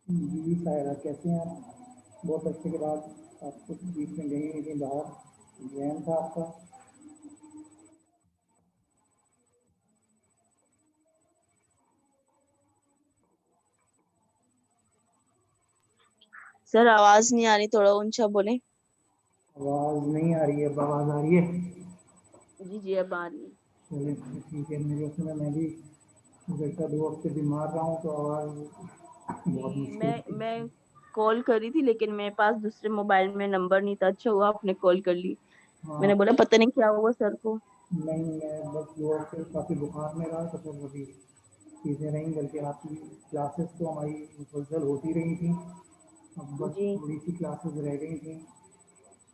जी सायरा, कैसे हैं आप? बहुत अच्छे के बाद आप कुछ बीच में गई हुई थी बाहर, जैन था आपका। सर आवाज नहीं आ रही, थोड़ा ऊंचा बोले। आवाज़ नहीं आ रही है, अब आवाज़ आ रही है? जी जी, अब आ रही है। चलिए ठीक है। मेरे उसमें मैं भी जैसा 2 हफ्ते बीमार रहा हूँ तो आवाज़ बहुत जी, मुश्किल थी। मैं कॉल करी थी, लेकिन मेरे पास दूसरे मोबाइल में नंबर नहीं था। अच्छा हुआ आपने कॉल कर ली। हाँ। मैंने बोला पता नहीं क्या हुआ सर को। नहीं, मैं बस 2 हफ्ते काफ़ी बुखार में रहा तो फिर अभी चीज़ें रहीं, बल्कि आपकी क्लासेस तो हमारी मुसलसल होती रही थी। अब बस जी। थोड़ी सी क्लासेस रह गई थी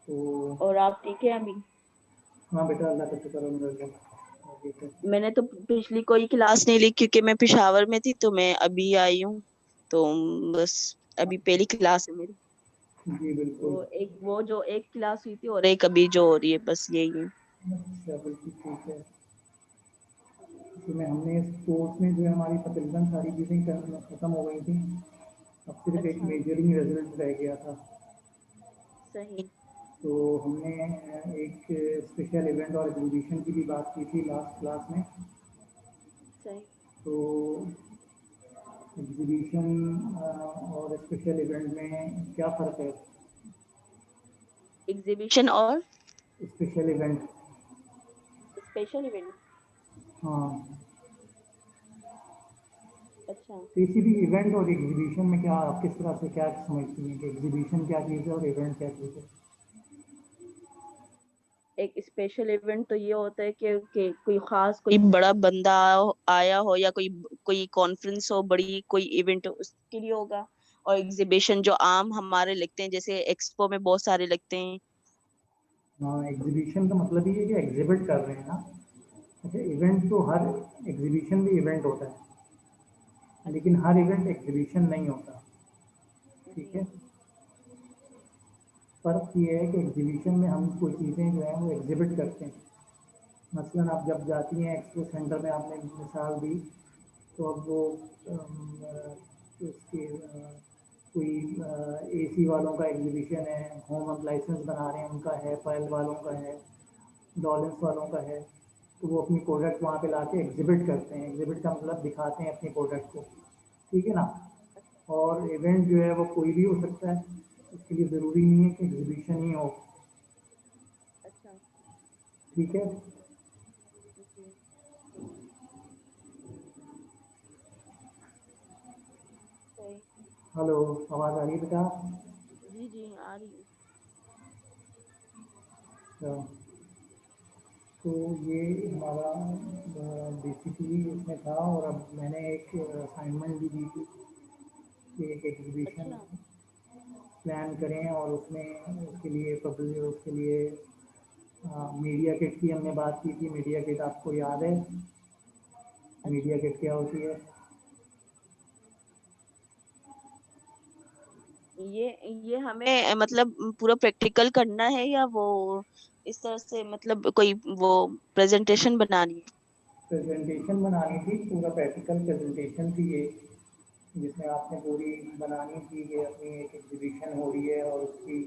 तो। और आप ठीक है अभी? हाँ बेटा, अल्लाह का शुक्र है, ठीक है। मैंने तो पिछली कोई क्लास नहीं ली क्योंकि मैं पेशावर में थी, तो मैं अभी आई हूँ। तो बस अभी पहली क्लास है मेरी। जी बिल्कुल। वो एक वो जो एक क्लास हुई थी और एक अभी जो हो रही है, बस यही है। अच्छा, बिल्कुल ठीक है। जी। इसमें हमने इस कोर्स में जो है हमारी तकरीबन सारी चीज़ें ख़त्म हो गई थी। अब सिर्फ एक अच्छा। मेजरिंग रिजल्ट रह गया था। सही। तो हमने एक स्पेशल इवेंट और एग्जीबिशन की भी बात की थी लास्ट क्लास में। सही। तो एग्जीबिशन और स्पेशल इवेंट में क्या फ़र्क है? एग्जीबिशन और स्पेशल इवेंट। Special event. हाँ। अच्छा। किसी भी इवेंट और एग्जीबिशन में क्या आप किस तरह से क्या समझती हैं कि एग्जीबिशन क्या चीज़ है और इवेंट क्या चीज़ है? एक स्पेशल इवेंट तो ये होता है कि कोई खास कोई बड़ा बंदा आया हो, या कोई कोई कॉन्फ्रेंस हो, बड़ी कोई इवेंट हो, उसके लिए होगा। और एग्जीबिशन जो आम हमारे लगते हैं, जैसे एक्सपो में बहुत सारे लगते हैं। हाँ, एग्जीबिशन का मतलब ये है कि एग्जिबिट कर रहे हैं ना। अच्छा, इवेंट तो हर एग्जीबिशन भी इवेंट होता है, लेकिन अच्छा। हर इवेंट एग्जीबिशन नहीं होता। ठीक है। जी। फ़र्क ये है कि एग्जीबिशन में हम कोई चीज़ें जो हैं वो एग्जिबिट करते हैं। मसलन आप जब जाती हैं एक्सपो सेंटर में, आपने मिसाल दी, तो अब वो उसके कोई एसी वालों का एग्जीबिशन है, होम अप्लाइंसेस बना रहे हैं उनका है, फाइल वालों का है, डॉलेंस वालों का है। तो वो अपनी प्रोडक्ट वहाँ पे लाके एग्जिबिट करते हैं। एग्जिबिट का मतलब दिखाते हैं अपनी प्रोडक्ट को। ठीक है ना? और इवेंट जो है वो कोई भी हो सकता है, इसके लिए ज़रूरी नहीं है कि एग्जीबिशन ही हो। अच्छा। ठीक है। जी। सही। हेलो, आवाज़ आ रही है बेटा? जी जी, आ रही है। अच्छा, तो ये हमारा बेसिकली इसमें था। और अब मैंने एक असाइनमेंट भी दी थी कि एक एग्जीबिशन अच्छा। प्लान करें, और उसमें उसके लिए पब्लिक उसके लिए मीडिया किट की हमने बात की थी। मीडिया किट आपको याद है? मीडिया अच्छा। किट क्या होती है? ये हमें मतलब पूरा प्रैक्टिकल करना है, या वो इस तरह से मतलब कोई वो प्रेजेंटेशन बनानी है? प्रेजेंटेशन बनानी थी, पूरा प्रैक्टिकल प्रेजेंटेशन थी ये, जिसमें आपने पूरी बनानी थी कि अपनी एक एग्जीबिशन हो रही है और उसकी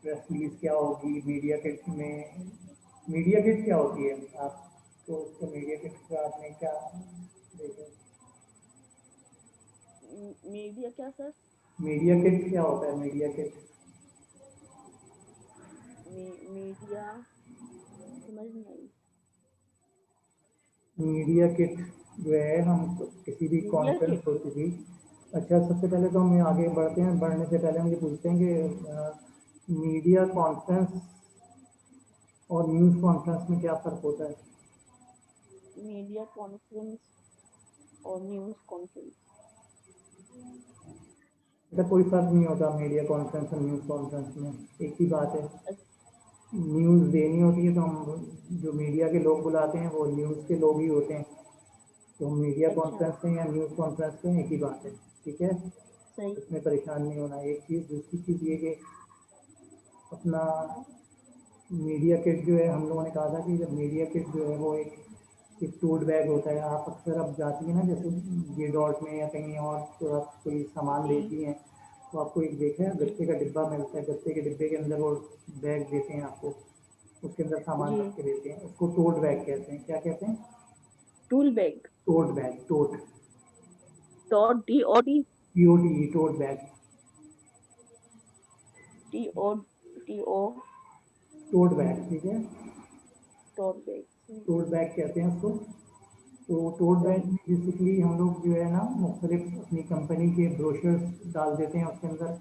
प्रेस रिलीज क्या होगी। मीडिया किट में मीडिया किट क्या होती है? आप तो उसको मीडिया किट का आपने क्या देखा? मीडिया क्या सर? मीडिया किट क्या होता है? Media kit. मीडिया समझ नहीं आई। मीडिया किट जो है, हम किसी भी मीडिया कॉन्फ्रेंस किट। होती थी। अच्छा, सबसे पहले तो हम आगे बढ़ते हैं, बढ़ने से पहले हम ये पूछते हैं कि मीडिया कॉन्फ्रेंस और न्यूज़ कॉन्फ्रेंस में क्या फ़र्क होता है? मीडिया कॉन्फ्रेंस और न्यूज़ कॉन्फ्रेंस। ऐसा कोई फ़र्क नहीं होता मीडिया कॉन्फ्रेंस और न्यूज़ कॉन्फ्रेंस में, एक ही बात है। न्यूज़ देनी होती है तो हम जो मीडिया के लोग बुलाते हैं वो न्यूज़ के लोग ही होते हैं। तो हम मीडिया अच्छा। कॉन्फ्रेंस में या न्यूज़ कॉन्फ्रेंस में एक ही बात है। ठीक है। सही। इसमें परेशान नहीं होना। एक चीज़, दूसरी चीज़ ये कि अपना मीडिया किट जो है, हम लोगों ने कहा था कि जब मीडिया किट जो है वो एक एक टोट बैग होता है, आप अक्सर अब जाती है ना जैसे ये डॉट में या कहीं और, तो आप कोई सामान जी लेती हैं तो आपको एक देखा है जी गत्ते का डिब्बा मिलता है, गत्ते के डिब्बे के अंदर वो बैग देते हैं आपको, उसके अंदर सामान जी। रख के देते हैं, उसको टोट बैग कहते हैं। क्या कहते हैं? Tool bag. Tote bag, tote, dot D O D TOTE, tote bag, T O T O tote bag, ठीक है, टोट बैग। टोट बैग कहते हैं उसको। तो टोट बैग सही में बेसिकली हम लोग जो है ना मुख्तलिफ अपनी कंपनी के ब्रोशर्स डाल देते हैं उसके अंदर,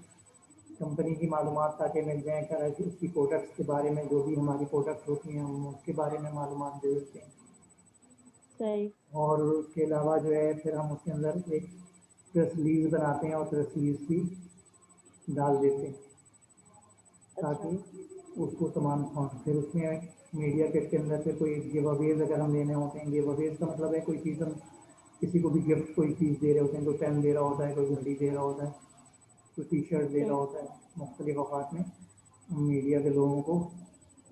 कंपनी की मालूमात ताकि मिल जाए, तरह की उसकी प्रोडक्ट्स के बारे में, जो भी हमारी प्रोडक्ट्स होती हैं हम उसके बारे में मालूमात दे देते हैं। सही। और उसके अलावा जो है फिर हम उसके अंदर एक प्रेस रिलीज बनाते हैं और प्रेस रिलीज भी डाल देते हैं ताकि अच्छा उसको तमाम फिर उसमें मीडिया किट के अंदर से कोई गिव अवेज अगर हम लेने होते हैं, गिव अवेज का मतलब है कोई चीज़ हम किसी को भी गिफ्ट कोई चीज़ दे रहे होते हैं, कोई पेन दे रहा होता है, कोई घड़ी दे रहा होता है, कोई टी शर्ट दे रहा सही होता है, मुख्तलिफ अवकात में हम मीडिया के लोगों को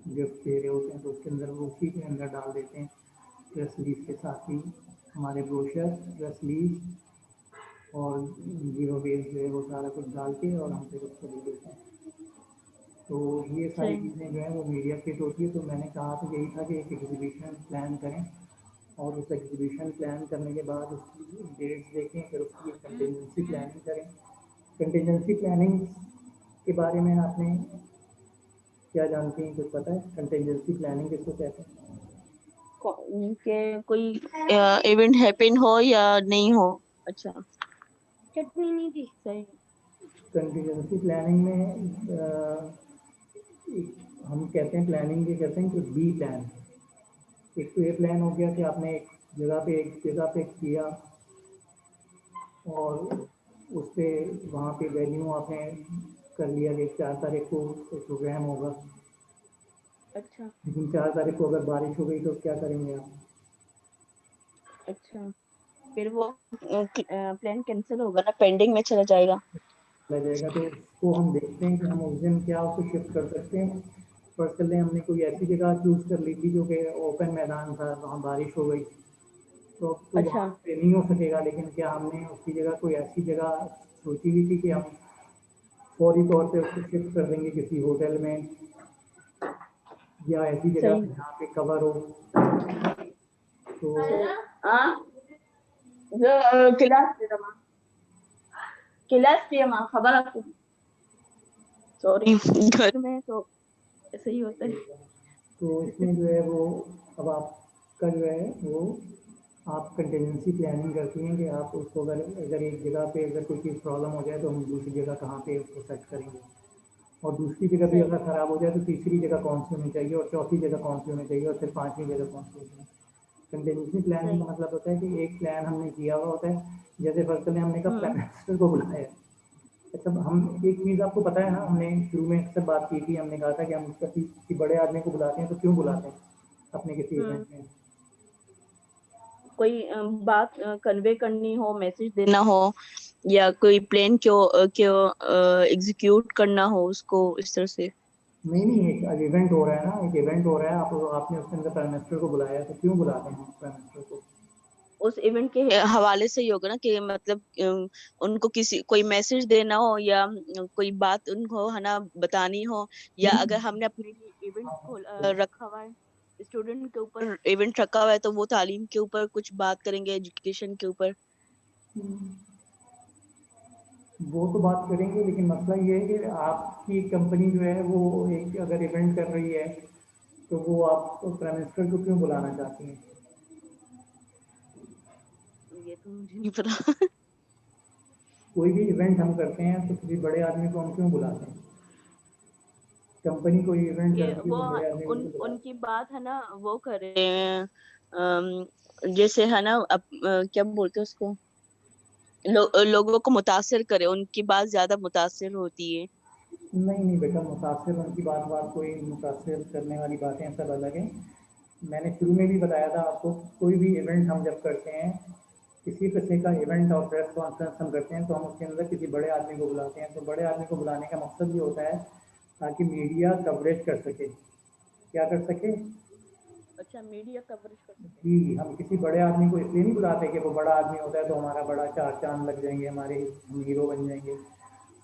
गिफ्ट दे रहे होते हैं तो उसके अंदर वो उसी के अंदर डाल देते हैं प्रेस रिलीज के साथ ही हमारे ब्रोशर, प्रेस रिलीज और गिव अवेज जो है वो सारा कुछ डाल के और हम फिर उसको दे देते हैं। तो ये सारी सही चीज़ें जो हैं वो मीडिया किट होती है। तो मैंने कहा तो यही था कि एक एग्जीबिशन प्लान करें और उस एग्जीबिशन प्लान करने के बाद उसकी डेट्स देखें, फिर उसकी कंटिजेंसी प्लानिंग करें। कंटिजेंसी प्लानिंग के बारे में आपने क्या जानती हैं, कुछ पता है कंटिजेंसी प्लानिंग किसको कहते हैं? के कोई इवेंट हैपन हो या नहीं हो। अच्छा चटनी नहीं थी। सही। कंटिजेंसी प्लानिंग में हम कहते हैं प्लानिंग ये कहते हैं कि बी प्लान। एक तो ये प्लान हो गया कि आपने एक जगह पे किया और उस पर वहाँ पे वेन्यू आपने कर लिया कि 4 तारीख को एक प्रोग्राम होगा, अच्छा लेकिन 4 तारीख को अगर बारिश हो गई तो क्या करेंगे आप? अच्छा फिर वो प्लान कैंसिल होगा ना, पेंडिंग में चला जाएगा। रह जाएगा तो उसको हम देखते हैं कि हम उस दिन क्या उसको शिफ्ट कर सकते हैं। फर्स्ट कर लें, हमने कोई ऐसी जगह चूज़ कर ली थी जो कि ओपन मैदान था, वहाँ बारिश हो गई तो अब तो अच्छा वहाँ पे नहीं हो सकेगा, लेकिन क्या हमने उसकी जगह कोई ऐसी जगह सोची हुई थी कि हम फौरी तौर पे उसको शिफ्ट कर देंगे किसी होटल में या ऐसी जगह सही पे जहाँ पे कवर हो। तो सही। हाँ जो क्लास दे दमा क्लास दिया माँ खबर आपको। सॉरी घर में तो ऐसे ही होता है। तो इसमें जो है वो अब आपका जो है वो आप कंटिजेंसी प्लानिंग करती हैं कि आप उसको अगर अगर एक जगह पे अगर कोई चीज़ प्रॉब्लम हो जाए तो हम दूसरी जगह कहाँ पे उसको सेट करेंगे, और दूसरी जगह भी सही अगर ख़राब हो जाए तो तीसरी जगह कौन सी होनी चाहिए और चौथी जगह कौन सी होनी चाहिए और फिर पाँचवीं जगह कौन सी होनी चाहिए। कंटिजेंसी प्लानिंग सही। का मतलब होता है कि एक प्लान हमने किया हुआ होता है, जैसे फर्स्ट में हमने कहा हम्म प्राइम मिनिस्टर को बुलाया। अच्छा, हम एक चीज़ आपको पता है ना, हमने शुरू में अक्सर बात की थी, हमने कहा था कि हम किसी बड़े आदमी को बुलाते हैं तो क्यों बुलाते हैं अपने किसी हम्म इवेंट में? कोई बात कन्वे करनी हो, मैसेज देना हो या कोई प्लान क्यों एग्जीक्यूट करना हो उसको इस तरह से। नहीं नहीं, एक इवेंट हो रहा है ना, एक इवेंट हो रहा है, आप आपने उसके अंदर प्राइम मिनिस्टर को बुलाया है तो क्यों बुलाते हैं प्राइम मिनिस्टर को? उस इवेंट के हवाले से ही होगा ना कि मतलब उनको किसी कोई मैसेज देना हो या कोई बात उनको है ना बतानी हो, या नहीं, अगर हमने अपने लिए इवेंट रखा हुआ है, स्टूडेंट के ऊपर इवेंट रखा हुआ है तो वो तालीम के ऊपर कुछ बात करेंगे, एजुकेशन के ऊपर। वो तो बात करेंगे, लेकिन मसला ये है कि आपकी कंपनी जो है वो एक अगर इवेंट कर रही है तो वो आप प्राइम मिनिस्टर को क्यों बुलाना चाहती हैं? ये तो मुझे नहीं पता। कोई भी इवेंट हम करते हैं तो किसी बड़े आदमी को हम क्यों बुलाते हैं? कंपनी कोई इवेंट ये करती है वो तो बड़े आदमी को उन क्यों बुलाते उनकी बात है ना, वो करें जैसे है ना क्या बोलते हैं उसको, लोगों को मुतासिर करे, उनकी बात ज्यादा मुतासिर होती है। हैं? नहीं नहीं बेटा, मुतासिर उनकी बात बात कोई मुतासिर करने वाली बातें सब अलग हैं। मैंने शुरू में भी बताया था आपको, कोई भी इवेंट हम जब करते हैं, किसी किस्म का इवेंट और प्रेस कॉन्फ्रेंस हम करते हैं तो हम उसके अंदर किसी बड़े आदमी को बुलाते हैं। तो बड़े आदमी को बुलाने का मकसद ये होता है ताकि मीडिया कवरेज कर सके। क्या कर सके? अच्छा, मीडिया कवरेज कर सकते हैं। जी, हम किसी बड़े आदमी को इसलिए नहीं बुलाते कि वो बड़ा आदमी होता है तो हमारा बड़ा चार चाँद लग जाएँगे, हमारे हम हीरो बन जाएँगे।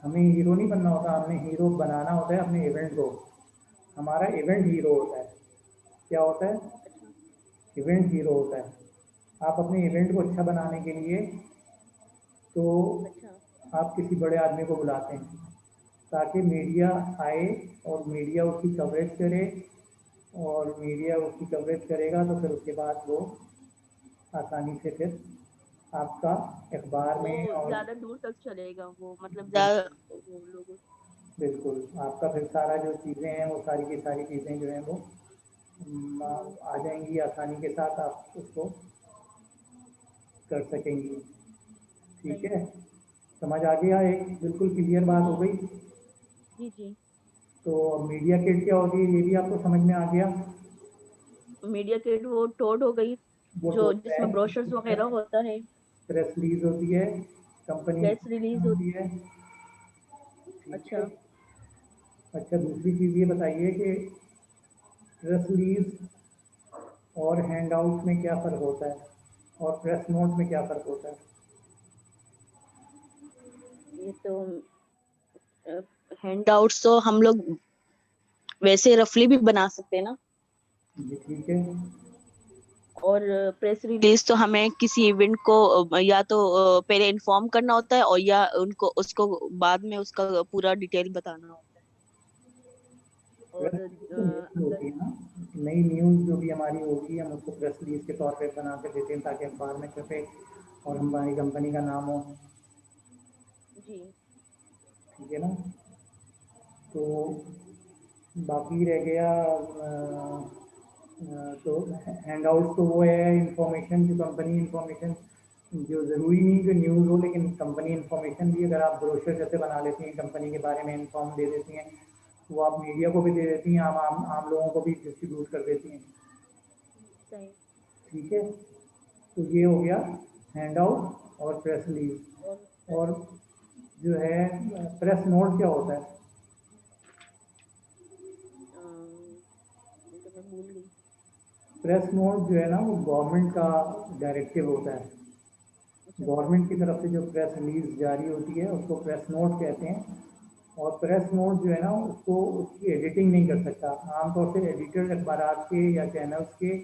हमें हीरो नहीं बनना होता, हमें हीरो बनाना होता है अपने इवेंट को। हमारा इवेंट हीरो होता है। क्या होता है? अच्छा। इवेंट हीरो होता है। आप अपने इवेंट को अच्छा बनाने के लिए तो अच्छा। आप किसी बड़े आदमी को बुलाते हैं, ताकि मीडिया आए और मीडिया उसकी कवरेज करे, और मीडिया उसकी कवरेज करेगा तो फिर उसके बाद वो आसानी से फिर आपका अखबार वो में और ज्यादा दूर तक चलेगा, वो मतलब ज्यादा बिल्कुल, वो लोगों। बिल्कुल आपका फिर सारा जो चीज़ें हैं वो सारी की सारी चीज़ें जो हैं वो हम्म। आ जाएंगी आसानी के साथ, आप उसको कर सकेंगी। ठीक सही। है, समझ आ गया, एक बिल्कुल क्लियर बात हो जी। गई। जी। जी। तो मीडिया किट क्या होती है ये भी आपको समझ में आ गया। मीडिया किट वो टोड हो गई, वो जो टोट जिसमें बैग ब्रोशर्स होती है, वगैरह होता है। प्रेस रिलीज होती है, कंपनी प्रेस इंफॉर्मेशन रिलीज होती होती। है। ठीक है। अच्छा। अच्छा, दूसरी चीज़ ये बताइए कि प्रेस रिलीज और हैंड आउट में क्या फ़र्क होता है, और प्रेस नोट में क्या फ़र्क होता है। ये तो हैंडआउट्स तो हम लोग वैसे रफली भी बना सकते हैं ना। जी ठीक है। और प्रेस रिलीज तो हमें किसी इवेंट को या तो पहले इन्फॉर्म करना होता है, और या उनको उसको बाद में उसका पूरा डिटेल बताना होता है। प्रेस और रिलीज तो न्यूज़ अगर। होती है ना, नई न्यूज़ जो भी हमारी होगी हम उसको प्रेस रिलीज के तौर पे बना के देते हैं ताकि अखबार में छपे और हमारी कंपनी का नाम हो। जी। ठीक है ना। तो बाकी रह गया तो हैंड आउट तो वो है इंफॉर्मेशन, जो कंपनी इंफॉर्मेशन, जो ज़रूरी नहीं कि न्यूज़ हो, लेकिन कंपनी इंफॉर्मेशन भी अगर आप ब्रोशर जैसे बना लेती हैं, कंपनी के बारे में इंफॉर्म दे देती हैं, वो आप मीडिया को भी दे देती हैं, आम लोगों को भी डिस्ट्रीब्यूट कर देती हैं। सही। ठीक है। तो ये हो गया हैंड आउट और प्रेस और रिलीज। प्रेस। और जो है प्रेस नोट क्या होता है। ये तो मैं भूल गई। प्रेस नोट जो है ना वो गवर्नमेंट का डायरेक्टिव होता है। अच्छा। गवर्नमेंट की तरफ से जो प्रेस रिलीज जारी होती है उसको प्रेस नोट कहते हैं। और प्रेस नोट जो है ना उसको उसकी एडिटिंग नहीं कर सकता। आमतौर से एडिटर अखबार के या चैनल्स के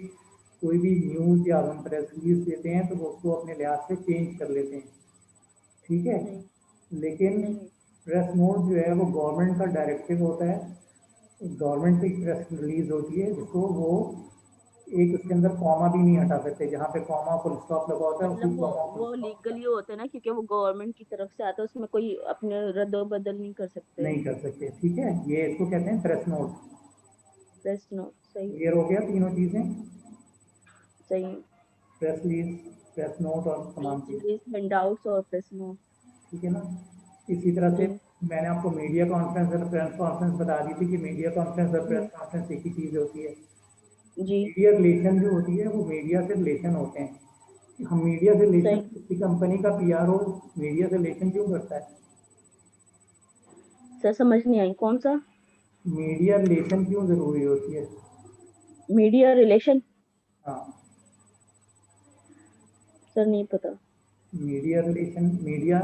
कोई भी न्यूज़ या हम प्रेस रिलीज देते हैं तो वो उसको अपने लिहाज से चेंज कर लेते हैं। ठीक है। सही। लेकिन सही। प्रेस नोट जो है वो गवर्नमेंट का डायरेक्टिव होता है। गवर्नमेंट की प्रेस रिलीज होती है जिसको वो एक उसके अंदर कॉमा भी नहीं हटा सकते, जहाँ पे कॉमा फुल स्टॉप लगा होता है उसी मतलब वो कॉमा फुल वो स्टॉप लीगली होता है ना, क्योंकि वो गवर्नमेंट की तरफ से आता है, उसमें कोई अपने रद्द बदल नहीं कर सकते। नहीं कर सकते। ठीक है, ये इसको कहते हैं प्रेस नोट। Press note. सही। क्लियर हो गया तीनों चीज़ें, सही। प्रेस रिलीज, प्रेस नोट और तमाम प्रेस चीज़। रिलीज, हैंडआउट्स और प्रेस नोट। ठीक है ना। इसी तरह से जी। मैंने आपको मीडिया कॉन्फ्रेंस और प्रेस कॉन्फ्रेंस बता दी थी कि मीडिया कॉन्फ्रेंस और प्रेस जी। कॉन्फ्रेंस एक ही चीज़ होती है। जी। मीडिया रिलेशन जो होती है वो मीडिया से रिलेशन होते हैं। हम मीडिया से रिलेशन, सही। किसी कंपनी का पीआरओ मीडिया से रिलेशन क्यों करता है। सर समझ नहीं आई, कौन सा? मीडिया रिलेशन क्यों ज़रूरी होती है। Media relation. हाँ, सर नहीं पता। मीडिया रिलेशन, मीडिया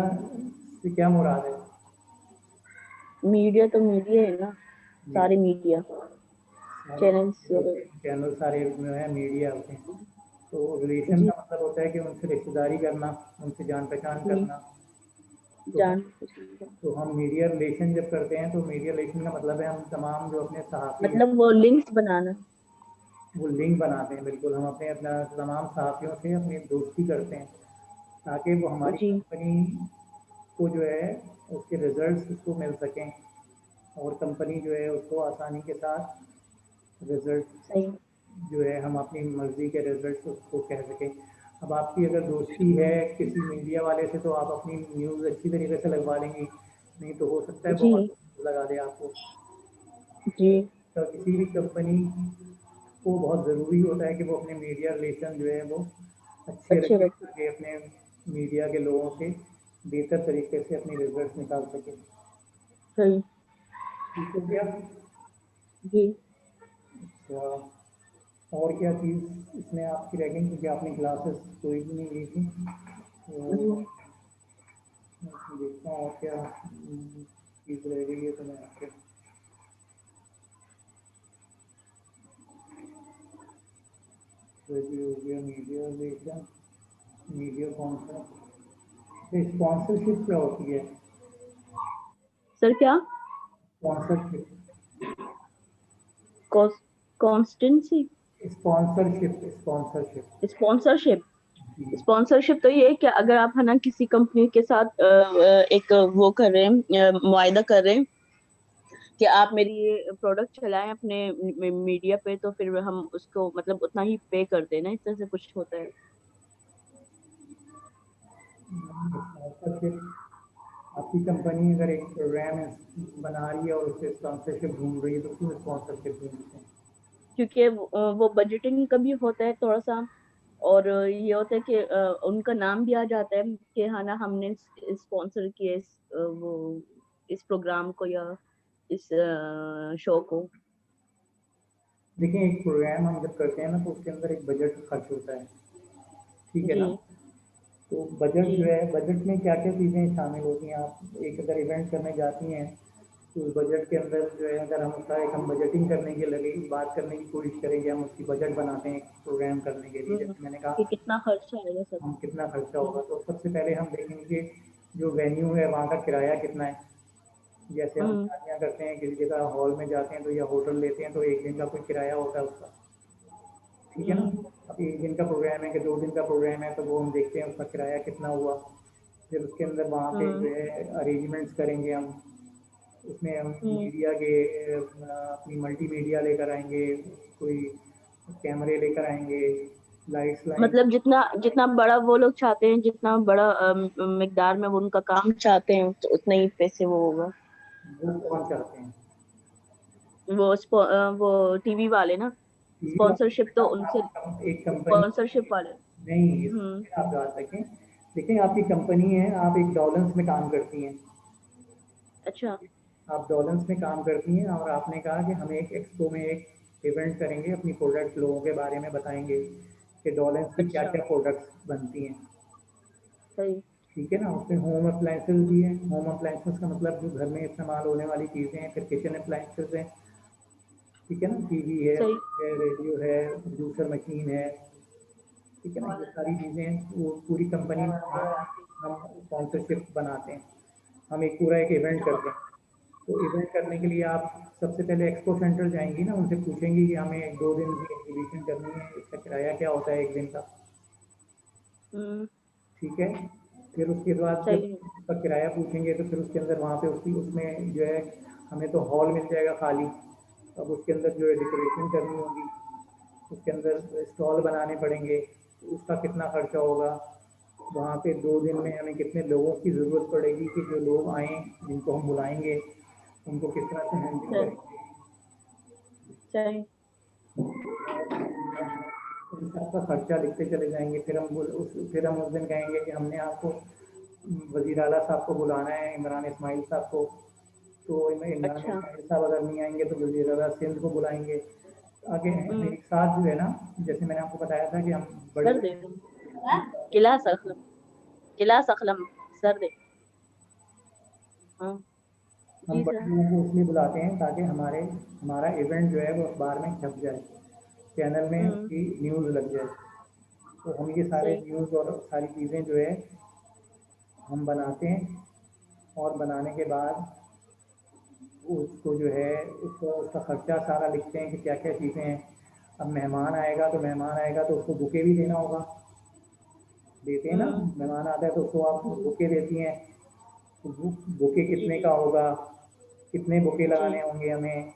से क्या मुराद है। मीडिया तो मीडिया है ना, सारे मीडिया सारे चैनल्स जो वगैरह। चैनल सारे जो है मीडिया होते हैं। तो रिलेशन जी। का मतलब होता है कि उनसे रिश्तेदारी करना, उनसे जान पहचान जी। करना। तो हम जान। तो हम मीडिया रिलेशन जब करते हैं तो मीडिया रिलेशन का मतलब है हम तमाम जो अपने सहाफ़ी हैं मतलब वो लिंक्स बनाना। वो लिंक बनाते हैं। बिल्कुल, हम अपने अपना तमाम सहाफ़ियों से अपनी दोस्ती करते हैं ताकि वो हमारी जी। कंपनी को जो है उसके रिजल्ट्स उसको मिल सकें, और कंपनी जो है उसको आसानी के साथ रिजल्ट सही। जो है हम अपनी मर्ज़ी के रिजल्ट उसको कह सकें। अब आपकी अगर दोस्ती है किसी मीडिया वाले से तो आप अपनी न्यूज़ अच्छी तरीके से लगवा लेंगी, नहीं तो हो सकता है जी। बहुत लगा दे आपको। जी। तो किसी भी कंपनी को बहुत ज़रूरी होता है कि वो अपने मीडिया रिलेशन जो है वो अच्छे अच्छे रखे रखिए। ताकि अपने मीडिया के लोगों से बेहतर तरीके से अपनी रिजल्ट निकाल सके। सही। ठीक हो गया। जी। अच्छा, और क्या चीज़ इसमें आपकी रैगिंग, क्योंकि आपने क्लासेस कोई भी नहीं ली थी, तो मैं देखता हूँ और क्या चीज़ रह गई है, तो मैं आपके रेडी हो गया। Media relation, media concept, sponsorship क्या होती है? सर क्या? Sponsorship, constancy, sponsorship, sponsorship. Sponsorship. जी। स्पॉन्सरशिप तो ये है कि अगर आप है ना किसी कंपनी के साथ एक वो कर रहे हैं, मुआयदा कर रहे हैं कि आप मेरी ये प्रोडक्ट चलाएं अपने मीडिया पे, तो फिर हम उसको मतलब उतना ही पे कर देना, इस तरह से कुछ होता है। स्पॉन्सरशिप, आपकी कंपनी अगर एक प्रोग्राम बना रही है और उससे स्पॉन्सरशिप ढूंढ रही है, तो उसमें स्पॉन्सरशिप ढूंढते हैं। क्योंकि वो बजटिंग का भी होता है थोड़ा सा, और ये होता है कि उनका नाम भी आ जाता है कि हाँ ना हमने स्पॉन्सर किया वो इस प्रोग्राम को या इस शो को। देखिए, एक प्रोग्राम हम जब करते हैं ना, तो उसके अंदर एक बजट खर्च होता है, ठीक है जी ना? तो बजट जो जी। है, बजट में क्या क्या चीज़ें शामिल होती हैं? आप एक अगर इवेंट करने जाती हैं, तो उस बजट के अंदर जो है, अगर हम उसका एक हम बजटिंग करने के लगे बात करने की कोशिश करेंगे, हम उसकी बजट बनाते हैं एक प्रोग्राम करने के लिए, हम्म, जैसे मैंने कि कहा कितना खर्चा आएगा सब। हम कितना खर्चा होगा, हम्म तो सबसे पहले हम देखेंगे कि जो वेन्यू है वहाँ का किराया कितना है। जैसे हम हम्म शादियाँ करते हैं, किसी जगह हॉल में जाते हैं तो, या होटल लेते हैं, तो एक दिन का कोई किराया होता है उसका, ठीक है ना? हम्म अब एक दिन का प्रोग्राम है कि 2 दिन का प्रोग्राम है, तो वो हम देखते हैं उसका किराया कितना हुआ। फिर उसके अंदर वहाँ पे हम्म जो है अरेंजमेंट्स करेंगे हम, उसमें हम हम्म। मीडिया के अपनी मल्टीमीडिया लेकर आएंगे, कोई कैमरे लेकर आएंगे, लाइट्स लाएंगे। मतलब जितना जितना बड़ा वो लोग चाहते हैं, जितना बड़ा मिकदार में वो उनका काम चाहते हैं, तो उतने ही पैसे वो होगा। वो कौन चाहते हैं? वो टीवी वाले ना, टीवी वाले स्पॉन्सरशिप तो उनसे, एक कंपनी, स्पॉन्सरशिप वाले। नहीं हम्म। इसमें आप जा सकें, देखिए आपकी कंपनी है, आप एक डॉलर्स में काम करती हैं, अच्छा। आप डॉलर्स में काम करती हैं, और आपने कहा कि हम एक एक्सपो में एक इवेंट करेंगे, अपनी प्रोडक्ट लोगों के बारे में बताएंगे कि डॉलर्स की क्या अच्छा। क्या प्रोडक्ट्स बनती हैं, सही। ठीक है ना? उसमें होम अप्लायंसेस भी हैं। होम अप्लायंसेस का मतलब जो घर में इस्तेमाल होने वाली चीज़ें हैं, फिर किचन अप्लायंसेस हैं, ठीक है ना? टीवी सही। है, रेडियो है, जूसर मशीन है, ठीक है ना? ये सारी चीज़ें वो पूरी कंपनी में हम स्पॉन्सरशिप बनाते हैं, हम एक पूरा एक इवेंट करते हैं। तो इवेंट करने के लिए आप सबसे पहले एक्सपो सेंटर जाएंगी ना, उनसे पूछेंगी कि हमें 2 दिन की एग्जीबिशन करनी है, इसका किराया क्या होता है एक दिन का, हम्म। ठीक है? फिर उसके बाद जब सही। उसका किराया पूछेंगे, तो फिर उसके अंदर वहाँ पे उसकी उसमें जो है, हमें तो हॉल मिल जाएगा खाली, अब उसके अंदर जो है डेकोरेशन करनी होगी, उसके अंदर स्टॉल बनाने पड़ेंगे, तो उसका कितना खर्चा होगा, वहाँ पे 2 दिन में हमें कितने लोगों की ज़रूरत पड़ेगी, कि जो लोग आएँ, जिनको हम बुलाएंगे, उनको किस तरह से हैंडल सही। करेंगे। सही। इन सबका खर्चा लिखते चले जाएंगे, फिर हम उस दिन कहेंगे कि हमने आपको वज़ीर आला साहब को बुलाना है, इमरान इस्माइल साहब को, तो इमरान अच्छा। इस्माइल साहब अगर नहीं आएंगे तो वज़ीर आला सिंध को बुलाएंगे। आगे हम हम्म। एक साथ जो है ना, जैसे मैंने आपको बताया था कि हम बड़े सर दे। गिलास अखलम, गिलास अखलम। सर दे। हाँ। हम जी बड़े सर। लोगों को इसलिए बुलाते हैं ताकि हमारा इवेंट जो है वो अखबार में छप जाए, चैनल में हम्म। उसकी न्यूज़ लग जाए। तो हम ये सारे सही। न्यूज़ और सारी चीज़ें जो है हम बनाते हैं, और बनाने के बाद उसको जो है उसको उसका खर्चा सारा लिखते हैं कि क्या क्या चीज़ें हैं। अब मेहमान आएगा तो उसको बुके भी देना होगा, देते हैं ना? हम्म। मेहमान आता है तो उसको आप हम्म। बुके देती हैं, तो बुके जी कितने जी। का होगा, कितने बुके जी। लगाने होंगे हमें,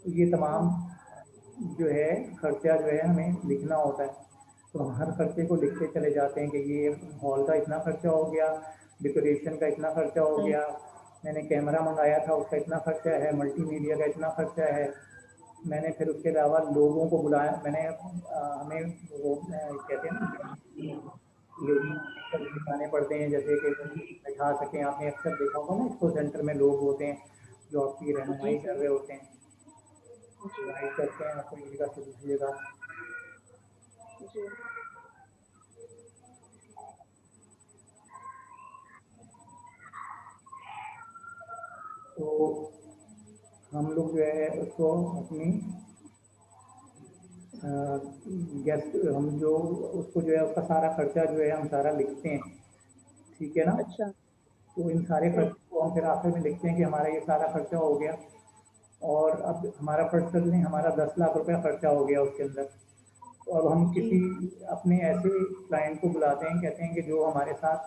तो ये तमाम हम्म। जो है खर्चा जो है हमें लिखना होता है। तो हम हर खर्चे को लिखते चले जाते हैं कि ये हॉल का इतना खर्चा हो गया, डेकोरेशन का इतना खर्चा हो सही। गया, मैंने कैमरा मंगाया था उसका इतना खर्चा है, मल्टीमीडिया का इतना खर्चा है, मैंने फिर उसके अलावा लोगों को बुलाया, मैंने हमें वो कहते हैं ना, लोग दिखाने पड़ते हैं, जैसे कि बैठा सकें। आपने अक्सर देखा होगा ना, एक्सपो सेंटर में लोग होते हैं जो आपकी जी रहनुमाई कर सर। रहे होते हैं, जी। गाइड करते हैं आपको एक जगह से दूसरी जगह। जी। तो हम लोग जो है उसको अपनी गेस्ट हम जो उसको जो है उसका सारा खर्चा जो है हम सारा लिखते हैं, ठीक है ना। अच्छा। तो इन सारे सही। खर्चे को हम फिर आखिर में लिखते हैं कि हमारा ये सारा खर्चा हो गया। और अब हमारा फर्ज कर लें हमारा 10 लाख रुपया खर्चा हो गया उसके अंदर। तो अब हम जी। किसी अपने ऐसे क्लाइंट को बुलाते हैं, कहते हैं कि जो हमारे साथ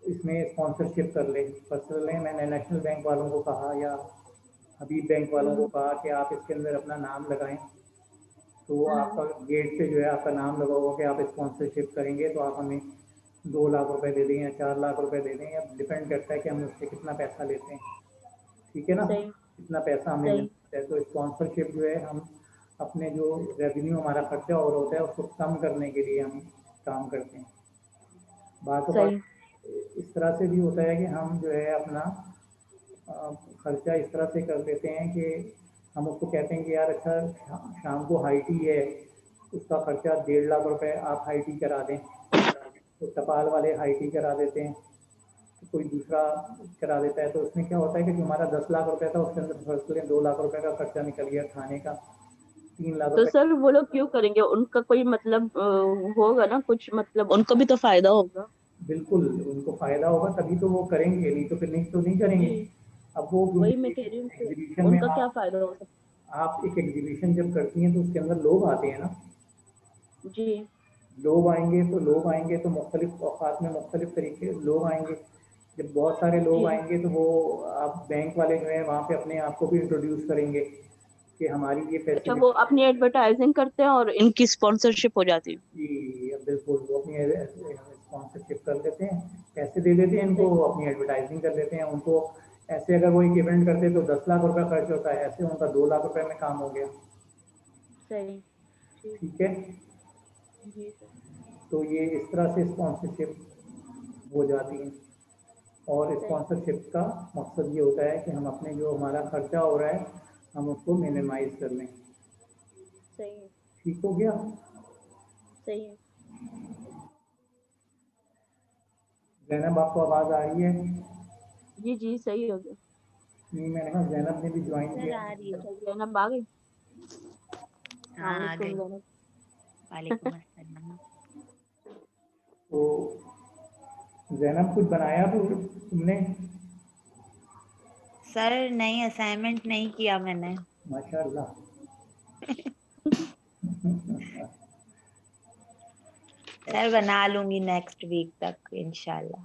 इसमें स्पॉन्सरशिप कर ले। फर्ज लें मैंने नेशनल बैंक वालों को कहा या हबीब बैंक वालों को कहा कि आप इसके अंदर अपना नाम लगाएं। तो वो आपका गेट पे जो है आपका नाम लगा होगा कि आप स्पॉन्सरशिप करेंगे, तो आप हमें 2 लाख रुपए दे दें या 4 लाख रुपए दे दें, या डिपेंड करता है कि हम उससे कितना पैसा लेते हैं, ठीक है ना, सही। कितना पैसा हमें सही। मिलता है। तो स्पॉन्सरशिप जो है हम अपने जो रेवेन्यू हमारा खर्चा और होता है उसको कम करने के लिए हम काम करते हैं। बातों बात सही। इस तरह से भी होता है कि हम जो है अपना खर्चा इस तरह से कर देते हैं कि हम उसको कहते हैं कि यार अच्छा शाम को हाई टी है, उसका खर्चा 1.5 लाख रुपए आप हाई टी करा दें। तो टपाल वाले हाई टी करा देते हैं, तो कोई दूसरा करा देता है। तो उसमें क्या होता है कि जो हमारा 10 लाख रुपए था उसके अंदर फर्ज करें 2 लाख रुपए का खर्चा निकल गया खाने का, 3 लाख तो रुपए। सर वो लोग क्यों करेंगे? उनका कोई मतलब होगा ना कुछ, मतलब उनको भी तो फायदा होगा। बिल्कुल उनको फायदा होगा तभी तो वो करेंगे, नहीं तो फिर नहीं तो नहीं करेंगे। जी। अब वो वही क्योंकि मैं कह रही हूँ कि एग्जीबिशन में उनका क्या फायदा हो सकता। आप एक एग्जीबिशन जब करती हैं तो उसके अंदर लोग आते हैं ना। जी। लोग आएंगे तो मुख्तलिफ औकात में मुख्तलिफ तरीके लोग आएंगे। जब बहुत सारे लोग जी। आएंगे तो वो आप बैंक वाले जो है वहाँ पे अपने आप को भी इंट्रोड्यूस करेंगे कि हमारी ये अच्छा, वो फैसिलिटी। अपनी एडवर्टाइजिंग करते हैं और इनकी स्पॉन्सरशिप हो जाती है। जी बिल्कुल, वो अपनी स्पॉन्सरशिप कर देते हैं, पैसे दे देते हैं इनको, सही। अपनी एडवर्टाइजिंग कर देते हैं उनको। ऐसे अगर वो एक इवेंट करते तो 10 लाख रुपया खर्च होता है, ऐसे उनका 2 लाख रुपए में काम हो गया, सही। ठीक। ठीक है। जी सर। तो ये इस तरह से स्पॉन्सरशिप हो जाती है। और सही। स्पॉन्सरशिप का मकसद ये होता है कि हम अपने जो हमारा खर्चा हो रहा है हम उसको मिनिमाइज कर लें। सही है। ठीक हो गया। सही है। जैनब आपको आवाज़ आ रही है? जी जी, सही हो गया। नहीं, मैंने कहा जैनब ने भी ज्वाइन सर किया आ रही है। अच्छा, जैनब आ गई। हाँ आ सलामकुम गई। जैनब। वालेकुम अस्सलाम। तो जैनब कुछ बनाया तो तुमने? सर नहीं, असाइनमेंट नहीं किया मैंने। माशाल्लाह। सर बना लूंगी नेक्स्ट वीक तक इंशाल्लाह।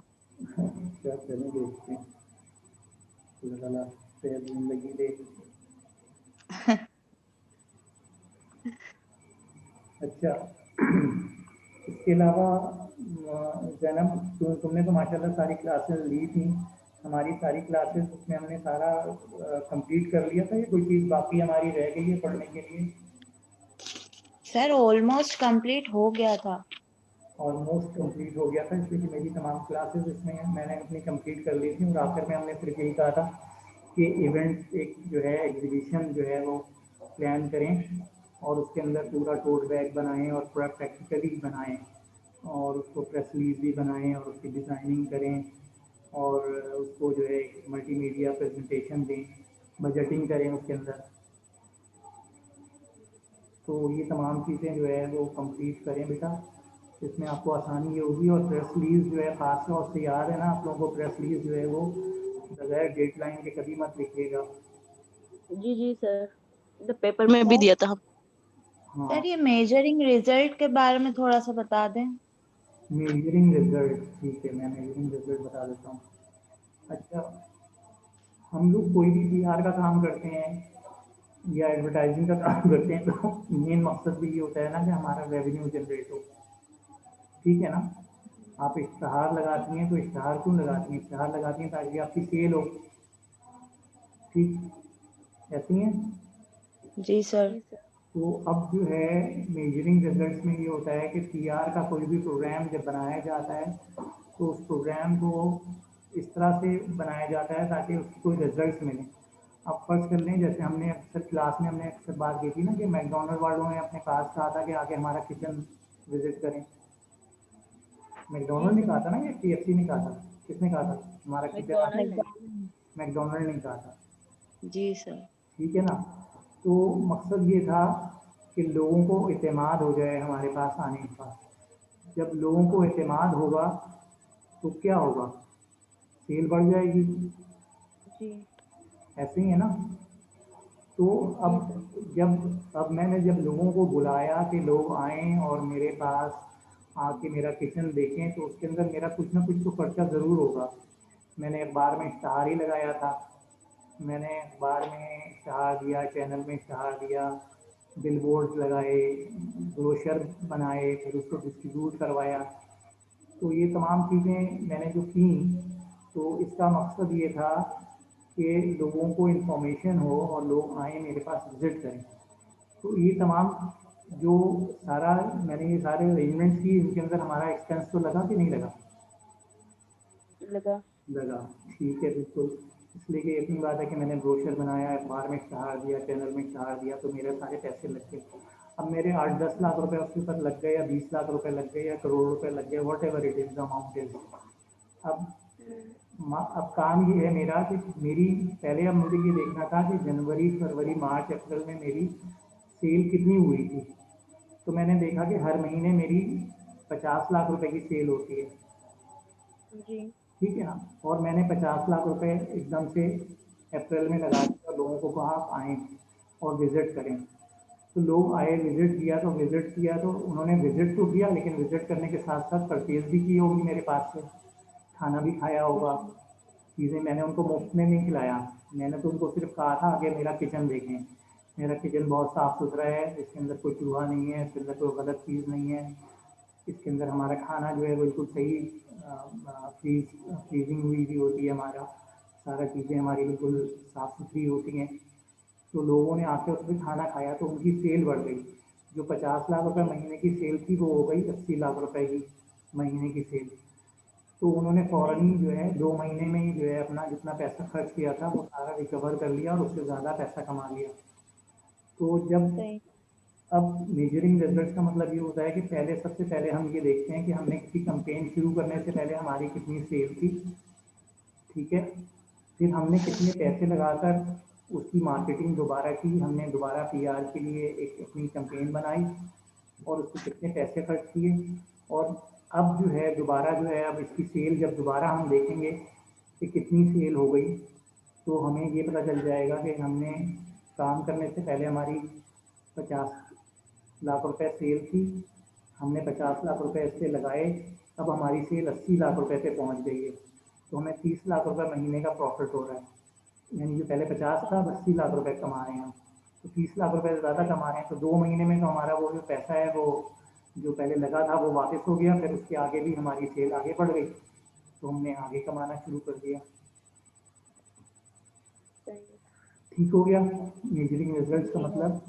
क्या चलें देखते हैं, अल्लाह ताला सेहत जिंदगी दे। अच्छा, इसके अलावा जैनब तुमने तो माशाल्लाह सारी क्लासेस ली थी, हमारी सारी क्लासेस उसमें हमने सारा कंप्लीट कर लिया था या कोई चीज़ बाकी हमारी रह गई है पढ़ने के लिए? सर ऑलमोस्ट कंप्लीट हो गया था। ऑलमोस्ट कंप्लीट हो गया था, इसलिए कि मेरी तमाम क्लासेस इसमें मैंने अपनी कंप्लीट कर ली थी। और आखिर में हमने सिर्फ यही कहा था कि इवेंट एक जो है एग्जीबिशन जो है वो प्लान करें और उसके अंदर पूरा टोट बैग बनाएं और पूरा प्रैक्टिकली बनाएं और उसको प्रेस रिलीज भी बनाएं और उसकी डिज़ाइनिंग करें और उसको जो है मल्टीमीडिया प्रेजेंटेशन दें, बजटिंग करें उसके अंदर। तो ये तमाम चीज़ें जो है वो कंप्लीट करें बेटा, इसमें आपको आसानी ये होगी। और प्रेस रिलीज जो है खास तौर से याद है ना आप लोगों को, प्रेस रिलीज जो है वो बगैर डेडलाइन के कभी मत लिखिएगा। जी जी सर, तो पेपर में भी दिया था हम। हाँ, सर ये मेजरिंग रिजल्ट के बारे में थोड़ा सा बता दें। मेजरिंग रिजल्ट, ठीक है मैं मेजरिंग रिजल्ट बता देता हूँ। अच्छा, हम लोग कोई भी पीआर का काम करते हैं या एडवर्टाइजिंग का काम करते हैं तो मेन मकसद भी ये होता है ना कि हमारा रेवेन्यू जनरेट हो, ठीक है ना। आप इश्तहार लगाती हैं तो इश्तहार क्यों लगाती हैं? इश्तहार लगाती हैं ताकि आपकी सेल हो, ठीक, ऐसी हैं। जी सर। जी सर। तो अब जो है मेजरिंग रिजल्ट्स में ये होता है कि पीआर का कोई भी प्रोग्राम जब बनाया जाता है तो उस प्रोग्राम को इस तरह से बनाया जाता है ताकि उसकी कोई रिजल्ट्स मिले। अब फर्ज कर लें जैसे हमने अक्सर क्लास में हमने अक्सर बात की थी ना कि मैकडोनल्ड वालों ने अपने पास कहा था कि आके हमारा किचन विजिट करें। मैकडोनल्ड ने कहा था ना या KFC ने कहा था? किसने कहा था? हमारा किचन मैकडॉनल्ड ने। मैकडोनल्ड ने कहा था, जी सर। ठीक है ना। तो मकसद ये था कि लोगों को इत्तेमाद हो जाए हमारे पास आने का। जब लोगों को इत्तेमाद होगा तो क्या होगा? सेल बढ़ जाएगी। जी ऐसे ही है ना। तो जी सर। अब मैंने जब लोगों को बुलाया कि लोग आएँ और मेरे पास आके मेरा किचन देखें, तो उसके अंदर मेरा कुछ ना कुछ तो खर्चा ज़रूर होगा। मैंने अखबार में इश्तहार ही लगाया था, मैंने अखबार में इश्तहार दिया, चैनल में इश्तहार दिया, बिलबोर्ड्स लगाए, ब्रोशर बनाए, फिर उसको डिस्ट्रीब्यूट करवाया। तो ये तमाम चीज़ें मैंने जो की, तो इसका मकसद ये था कि लोगों को इन्फॉर्मेशन हो और लोग आएँ मेरे पास विज़िट करें। तो ये तमाम जो सारा मैंने ये सारे अरेंजमेंट्स किए, इनके अंदर हमारा एक्सपेंस तो लगा कि नहीं लगा? लगा। लगा, ठीक है, बिल्कुल। इसलिए कि अपनी बात है कि मैंने ब्रोशर बनाया, अखबार में इश्तहार दिया, चैनल में इश्तहार दिया, तो मेरे सारे पैसे लग गए। अब मेरे 8-10 लाख रुपए उसके ऊपर लग गए, या 20 लाख रुपए लग गए, या करोड़ रुपए लग गए, what ever it is the amount is. अब अब काम ये है मेरा कि मेरी पहले अब मुझे ये देखना था कि जनवरी, फरवरी, मार्च, अप्रैल में मेरी सेल कितनी हुई थी। तो मैंने देखा कि हर महीने मेरी 50 लाख रुपए की सेल होती है, जी ठीक है ना। और मैंने 50 लाख रुपए एकदम से अप्रैल में लगा दिया और लोगों को कहा आप आएँ और विज़िट करें। तो लोग आए, विज़िट किया तो उन्होंने विज़िट तो किया, लेकिन विज़िट करने के साथ साथ परचेज़ भी की होगी मेरे पास से, खाना भी खाया होगा। चीज़ें मैंने उनको मुफ्त में नहीं खिलाया, मैंने तो उनको सिर्फ कहा था कि मेरा किचन देखें, मेरा किचन बहुत साफ़ सुथरा है, इसके अंदर कोई चूहा नहीं है, इसके अंदर कोई गलत चीज़ नहीं है, इसके अंदर हमारा खाना जो है बिल्कुल सही फ्रीजिंग हुई भी होती है, हमारा सारा चीज़ें हमारी बिल्कुल साफ़ सुथरी होती हैं। तो लोगों ने आके उसमें खाना खाया तो उनकी सेल बढ़ गई। जो 50 लाख रुपए महीने की सेल थी वो हो गई 80 लाख रुपए की महीने की सेल। तो उन्होंने फ़ौरन ही जो है 2 महीने में ही जो है अपना जितना पैसा खर्च किया था वो सारा रिकवर कर लिया और उससे ज़्यादा पैसा कमा लिया। तो जब सही। अब मेजरिंग रिजल्ट्स का मतलब ये होता है कि पहले सबसे पहले हम ये देखते हैं कि हमने किसी कैंपेन शुरू करने से पहले हमारी कितनी सेल थी, ठीक है। फिर हमने कितने पैसे लगाकर उसकी मार्केटिंग दोबारा की, हमने दोबारा PR के लिए एक अपनी कैंपेन बनाई और उसपे कितने पैसे खर्च किए। और अब जो है दोबारा जो है अब इसकी सेल जब दोबारा हम देखेंगे कि कितनी सेल हो गई, तो हमें ये पता चल जाएगा कि हमने काम करने से पहले हमारी 50 लाख रुपए सेल थी, हमने 50 लाख रुपए इस पे लगाए, अब हमारी सेल 80 लाख रुपए पे पहुंच गई है। तो हमें 30 लाख रुपए महीने का प्रॉफिट हो रहा है, यानी जो पहले 50 था अब 80 लाख रुपए कमा रहे हैं हम। तो 30 लाख रुपए से ज़्यादा कमा रहे हैं, तो 2 महीने में तो हमारा वो जो पैसा है वो जो पहले लगा था वो वापस हो गया, फिर उसके आगे भी हमारी सेल आगे बढ़ गई, तो हमने आगे कमाना शुरू कर दिया। सही। ठीक हो गया। मेजरिंग रिजल्ट्स का मतलब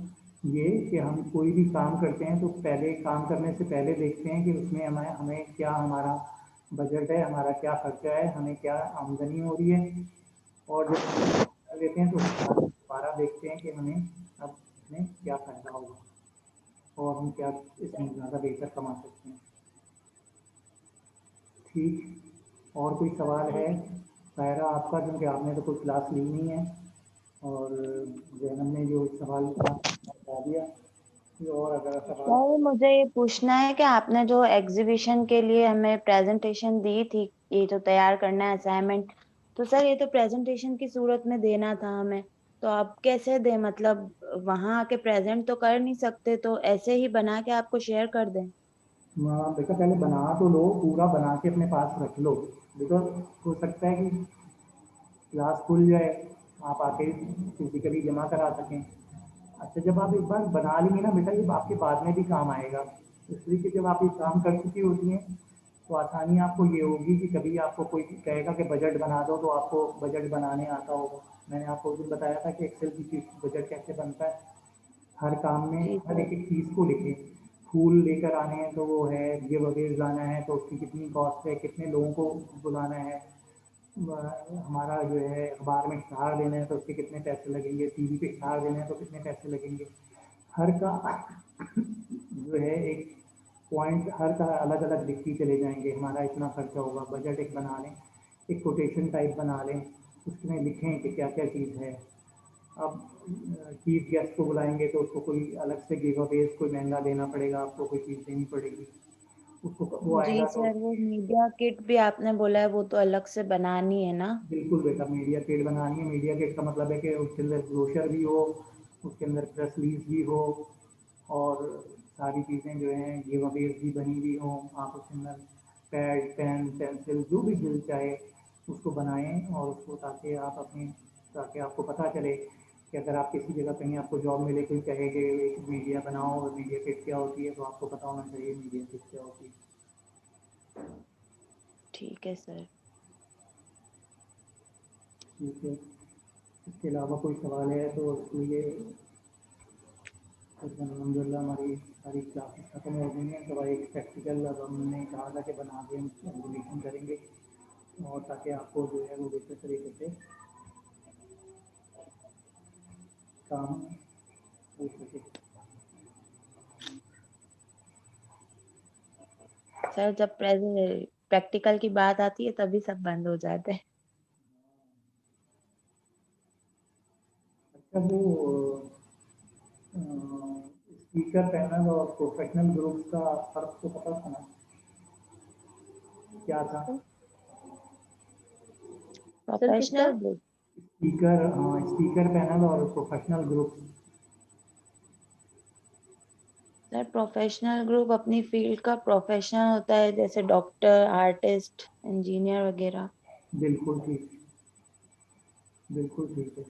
ये कि हम कोई भी काम करते हैं तो पहले काम करने से पहले देखते हैं कि उसमें हमें हमें क्या हमारा बजट है, हमारा क्या खर्चा है, हमें क्या आमदनी हो रही है। और जब हम कर लेते हैं तो उसके बाद दोबारा देखते हैं कि हमें अब इसमें क्या फ़ायदा होगा और हम क्या इसमें ज़्यादा बेहतर कमा सकते हैं। ठीक, और कोई सवाल है सायरा आपका? क्योंकि आपने तो कोई क्लास ली नहीं है और जैनब ने जो सवाल था बता दिया। कोई और अगर सवाल? सर मुझे ये पूछना है कि आपने जो एग्जीबिशन के लिए हमें प्रेजेंटेशन दी थी, ये जो तैयार करना है असाइनमेंट, तो सर ये तो प्रेजेंटेशन की सूरत में देना था हमें, तो आप कैसे दें? मतलब वहां आके प्रेजेंट तो कर नहीं सकते, तो ऐसे ही बना के आपको शेयर कर दें? बेटा पहले बना तो लो, पूरा बना के अपने पास रख लो। देखो, हो सकता है कि क्लास खुल जाए, आप आके फिजिकली जमा करा सकें। अच्छा, जब आप एक बार बना लेंगे ना बेटा, ये आपके बाद में भी काम आएगा। इसलिए कि जब आप ये काम कर चुकी होती हैं तो आसानी आपको ये होगी कि कभी आपको कोई कहेगा कि बजट बना दो तो आपको बजट बनाने आता होगा। मैंने आपको उस दिन बताया था कि एक्सेल की शीट बजट कैसे बनता है। हर काम में जी हर सर। एक एक चीज़ को लिखें। फूल लेकर आने हैं तो वो है, ये वगैरह लाना है तो उसकी कितनी कॉस्ट है, कितने लोगों को बुलाना है, हमारा जो है अखबार में इश्तहार देना है तो उसके कितने पैसे लगेंगे, TV पे इश्तहार देना है तो कितने पैसे लगेंगे। हर का जो है एक पॉइंट हर का अलग अलग लिखती चले जाएंगे, हमारा इतना खर्चा होगा, बजट एक बना लें, एक कोटेशन टाइप बना लें, उसमें लिखें कि क्या क्या चीज़ है। अब चीफ गेस्ट को बुलाएंगे तो उसको कोई अलग से गिव अवेज कोई महंगा देना पड़ेगा, आपको कोई चीज़ देनी पड़ेगी उसको, वो जी आएगा तो। सर, वो मीडिया किट भी आपने बोला है वो तो अलग से बनानी है ना? बिल्कुल बेटा, मीडिया किट बनानी है। मीडिया किट का मतलब है कि उसके अंदर ब्रोशर भी हो, उसके अंदर प्रेस रिलीज भी हो, और सारी चीज़ें जो हैं गिव अवेज भी बनी हुई हों। आप उसके अंदर पैड, पेन, पेंसिल जो भी दिल चाहे उसको बनाएं, और उसको ताकि आप अपनी, ताकि आपको पता चले कि अगर आप किसी जगह कहीं आपको जॉब मिले, कोई कहे कि एक मीडिया बनाओ और मीडिया किट क्या होती है, तो आपको पता होना चाहिए मीडिया किट क्या होती है। ठीक है सर। ठीक है, इसके अलावा कोई सवाल है तो ये अलहमदिल्ला हमारी सारी क्लासेस ख़त्म हो गई हैं, तो एक प्रैक्टिकल अब हमने कहा था कि बना के हम एग्जीबिशन करेंगे, और ताकि आपको जो है वो बेहतर तरीके से काम हो सके। सर जब प्रैक्टिकल की बात आती है तभी सब बंद हो जाते हैं। अच्छा, वो स्पीकर पैनल और प्रोफेशनल ग्रुप का फ़र्क तो पता था ना, क्या था? सर किसका? Professional group? स्पीकर, हाँ, स्पीकर पैनल और professional group. Sir professional group अपनी फील्ड का प्रोफेशनल होता है, जैसे डॉक्टर, आर्टिस्ट, इंजीनियर वगैरह। बिल्कुल ठीक, बिल्कुल ठीक है।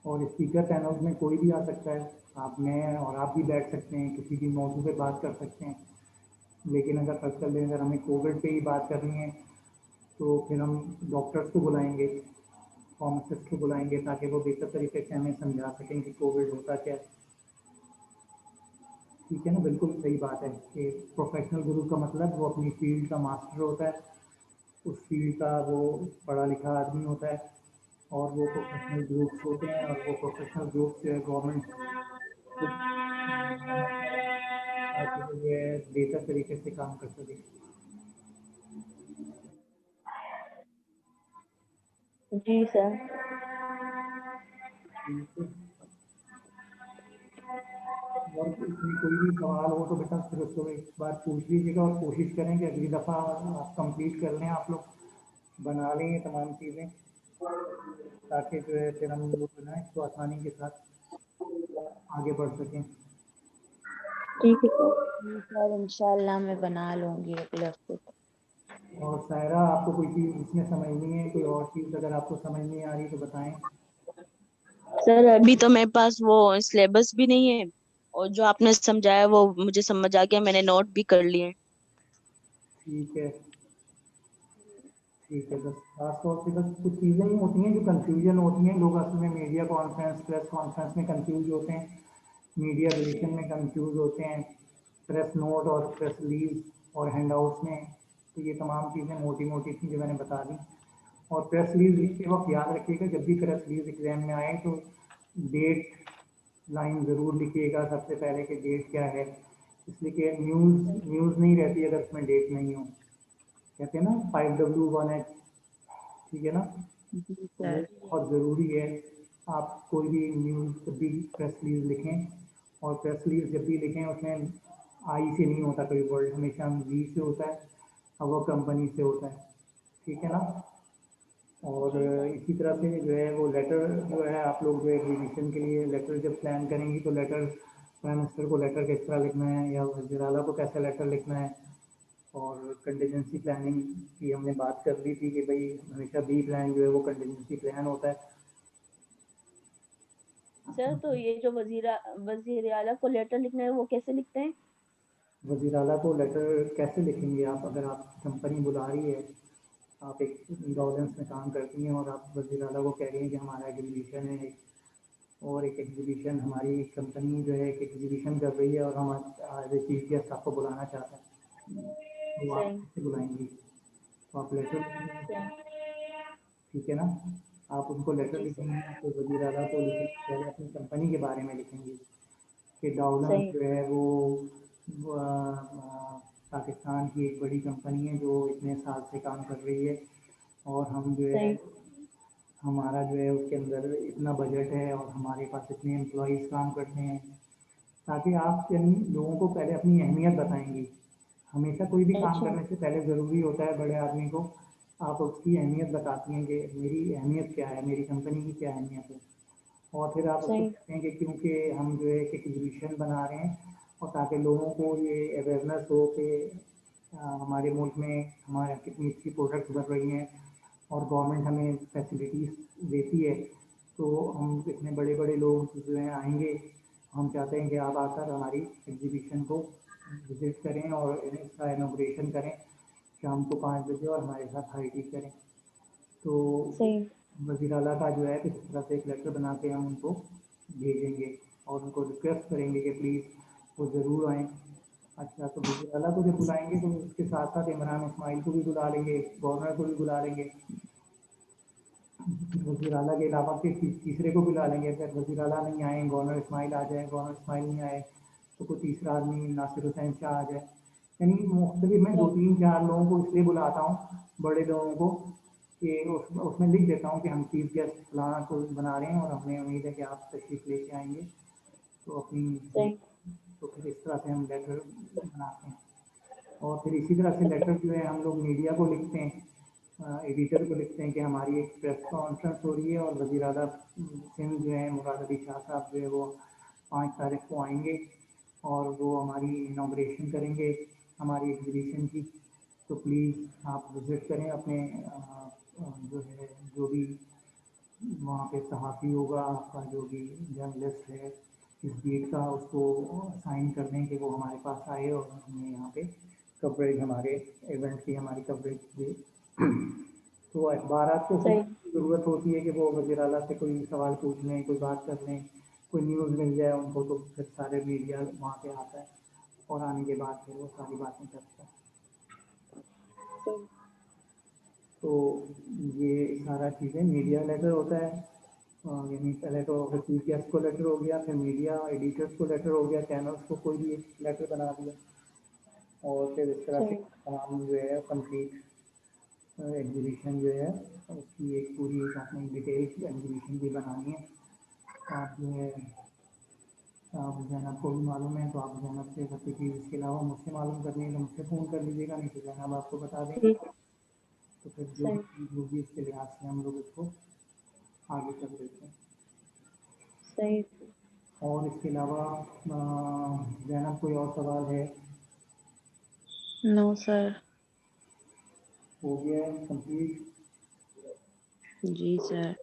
और स्पीकर पैनल में कोई भी आ सकता है, आप, मैं और आप भी बैठ सकते हैं, किसी भी मौजू पे बात कर सकते हैं। लेकिन अगर फर्स्ट में अगर हमें कोविड पे ही बात करनी है, तो फिर हम डॉक्टर्स को बुलाएंगे, फार्मासिस्ट को बुलाएंगे, ताकि वो बेहतर तरीके से हमें समझा सकें कि कोविड होता क्या है। ठीक है ना, बिल्कुल सही बात है कि प्रोफेशनल गुरु का मतलब वो अपनी फील्ड का मास्टर होता है, उस फील्ड का वो पढ़ा लिखा आदमी होता है, और वो प्रोफेशनल ग्रुप्स होते हैं, और वो प्रोफेशनल ग्रुप जो है गवर्नमेंट को बनाया होता है, ताकि वो जो है बेहतर तरीके से काम कर सके। जी सर। ठीक है, और इसमें कोई भी सवाल हो तो बेटा फिर उसको एक बार पूछ लीजिएगा, और कोशिश करें कि अगली दफ़ा आप कंप्लीट कर लें, आप लोग बना लें ये तमाम चीज़ें, ताकि जो है फिर हम लोग जो है इसको आसानी के साथ आगे बढ़ सकें। ठीक है सर। जी सर, इंशाल्लाह मैं बना लूंगी अगले हफ्ते तक। और सायरा, आपको कोई चीज़ इसमें समझनी है, कोई और चीज़ अगर आपको समझ नहीं आ रही तो बताएं। सर अभी तो मेरे पास वो सिलेबस भी नहीं है, और जो आपने समझाया वो मुझे समझ आ गया, मैंने नोट भी कर लिए। ठीक है, ठीक है, बस खास तौर से बस कुछ चीज़ें ही होती हैं जो कंफ्यूजन होती हैं, लोग असल में मीडिया कॉन्फ्रेंस, प्रेस कॉन्फ्रेंस में कंफ्यूज होते हैं, मीडिया रिलेशन में कंफ्यूज होते हैं, प्रेस नोट और प्रेस रिलीज और हैंडआउट्स में। तो ये तमाम चीज़ें मोटी मोटी थी जो मैंने बता दी। और प्रेस रिलीज लिखते वक्त याद रखिएगा, जब भी प्रेस रिलीज एग्जाम में आए तो डेट लाइन ज़रूर लिखिएगा सबसे पहले कि डेट क्या है, इसलिए कि न्यूज़ न्यूज़ नहीं रहती अगर उसमें डेट नहीं हो। कहते हैं ना 5W1H, ठीक है ना, जी तो वो सर। बहुत ज़रूरी है। आप कोई भी न्यूज़ जब भी प्रेस रिलीज लिखें, और प्रेस रिलीज जब भी लिखें उसमें आई से नहीं होता कोई वर्ड, हमेशा वी से होता है, और वो कंपनी से होता है। ठीक है ना। और जी सर। इसी तरह से जो है वो लेटर जो है, आप लोग जो एग्जीबिशन के लिए लेटर जब प्लान करेंगी, तो लेटर प्राइम मिनिस्टर को लेटर किस तरह लिखना है, या वज़ीर आला को कैसा लेटर लिखना है। और कंटीजेंसी प्लानिंग की हमने बात कर ली थी कि भाई हमेशा बी प्लान जो है वो कंटीजेंसी प्लान होता है। सर तो ये जो वजीर आला को लेटर लिखना है वो कैसे लिखते हैं? वज़ीर आला को लेटर कैसे लिखेंगे आप, अगर आपकी कंपनी बुला रही है, आप एक इंडोलेंस में काम करती हैं, और आप वज़ीर आला को कह रही हैं कि हमारा एग्जीबिशन है और एक एग्जीबिशन, हमारी कंपनी जो है एक एग्जीबिशन कर रही है, और हम आज चीफ गेस्ट आपको बुलाना चाहते हैं, तो आप सही। कैसे बुलाएंगी? तो आप लेटर लिखेंगे, सही। ठीक है ना। आप उनको लेटर जी सर। लिखेंगे तो वज़ीर आला को लिखेंगे, पहले अपनी कंपनी के बारे में लिखेंगे कि डाउलम सही। जो है वो पाकिस्तान की एक बड़ी कंपनी है जो इतने साल से काम कर रही है, और हम जो है सही हमारा जो है उसके अंदर इतना बजट है और हमारे पास इतने एम्प्लॉयज़ काम करते हैं, ताकि आप यानी लोगों को पहले अपनी अहमियत बताएंगी। हमेशा कोई भी काम अच्छा करने से पहले ज़रूरी होता है बड़े आदमी को आप उसकी अहमियत बताती हैं कि मेरी अहमियत क्या है, मेरी कंपनी की क्या अहमियत है। और फिर आप उसको सही कहते हैं कि क्योंकि हम जो है एक एग्जीबिशन बना रहे हैं, और ताकि लोगों को ये अवेयरनेस हो कि हमारे मुल्क में हमारे यहाँ कितनी अच्छी प्रोडक्ट्स बन रही हैं और गवर्नमेंट हमें फैसिलिटीज़ देती है, तो हम इतने बड़े बड़े लोग जो हैं आएंगे। हम चाहते हैं कि आप आकर हमारी एग्जीबिशन को विज़िट करें और इसका इनॉग्रेशन करें शाम को 5 बजे, और हमारे साथ हाई टी करें। तो सही वज़ीर आला का जो है किसी तरह से एक लेटर बना के हम उनको भेजेंगे और उनको रिक्वेस्ट करेंगे कि प्लीज़ वो ज़रूर आएँ। अच्छा, तो वज़ीर आला को जब बुलाएंगे तो उसके साथ साथ इमरान इस्माइल को भी बुला लेंगे, गवर्नर को भी बुला लेंगे। वज़ीर आला के अलावा फिर तीसरे को बुला लेंगे। अगर वज़ीर आला नहीं आए, गवर्नर इस्माइल आ जाए, गवर्नर इस्माइल नहीं आए तो कोई तीसरा आदमी नासिर हुसैन शाह आ जाए। यानी मुख्तलिफ मैं 2-3-4 लोगों को इसलिए बुलाता हूँ, बड़े लोगों को, कि उसमें लिख देता हूँ कि हम चीफ गेस्ट फलाना को बना रहे हैं और हमें उम्मीद है कि आप तशरीफ़ लेके आएंगे। तो अपनी सही तो फिर इस तरह से हम लेटर बनाते हैं, और फिर इसी तरह से लेटर जो है हम लोग मीडिया को लिखते हैं, एडिटर को लिखते हैं कि हमारी एक प्रेस कॉन्फ्रेंस हो रही है और वज़ीर आला सिंध जो है मुराद अली शाह साहब जो है वो 5 तारीख को आएंगे और वो हमारी इनॉग्रेशन करेंगे हमारी एग्जीबिशन की। तो प्लीज़ आप विज़िट करें अपने जो है जो भी वहाँ पे सहाफ़ी होगा, आपका जो भी जर्नलिस्ट है इस डेट का, उसको साइन कर दें कि वो हमारे पास आए और हमें यहाँ पे कवरेज हमारे इवेंट की हमारी कवरेज दे। तो अखबारात को सही ज़रूरत होती है कि वो वज़ीर आला से कोई सवाल पूछ लें, कोई बात कर लें, कोई न्यूज़ मिल जाए उनको, तो फिर सारे मीडिया वहाँ पे आता है और आने के बाद फिर वो सारी बातें करता है। सही तो ये सारा चीज़ें मीडिया लेटर होता है। यानी पहले तो चीफ गेस्ट को लेटर हो गया, फिर मीडिया एडिटर्स को लेटर हो गया, चैनल्स को कोई भी एक लेटर बना दिया, और फिर इस तरह से सही तमाम जो है कंप्लीट एग्जीबिशन जो है उसकी एक पूरी आपने डिटेल एग्जीबिशन की बनानी है। आप जो है आप जैनब को भी मालूम है तो आप जैनब से सकती चीज़, इसके अलावा मुझसे मालूम करनी है तो मुझसे फ़ोन कर लीजिएगा, नहीं तो जैनब आपको बता देंगे। ठीक तो फिर जो भी सही चीज़ होगी इसके लिहाज से हम लोग उसको आगे कर देते हैं। सही और इसके अलावा जैनब कोई और सवाल है? No sir. हो गया है कंप्लीट? जी सर।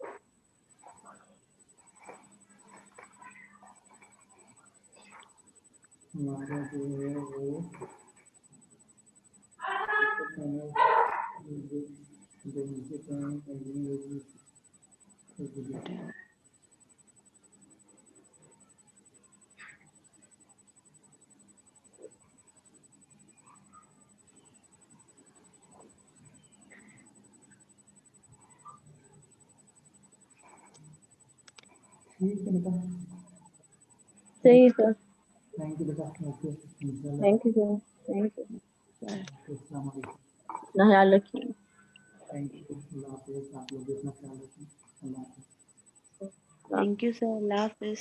हमारा जो है वो ठीक है बेटा, सही सर। थैंक यू बेटा, ओके, इंशाल्लाह। Thank you sir. Thank you. अस्सलाम वालेकुम, अपना ख्याल रखिए। थैंक यू, अल्लाह हाफिज़। आप लोग भी अपना ख्याल रखें, अल्लाह हाफिज़। Thank you sir. Allah Hafiz.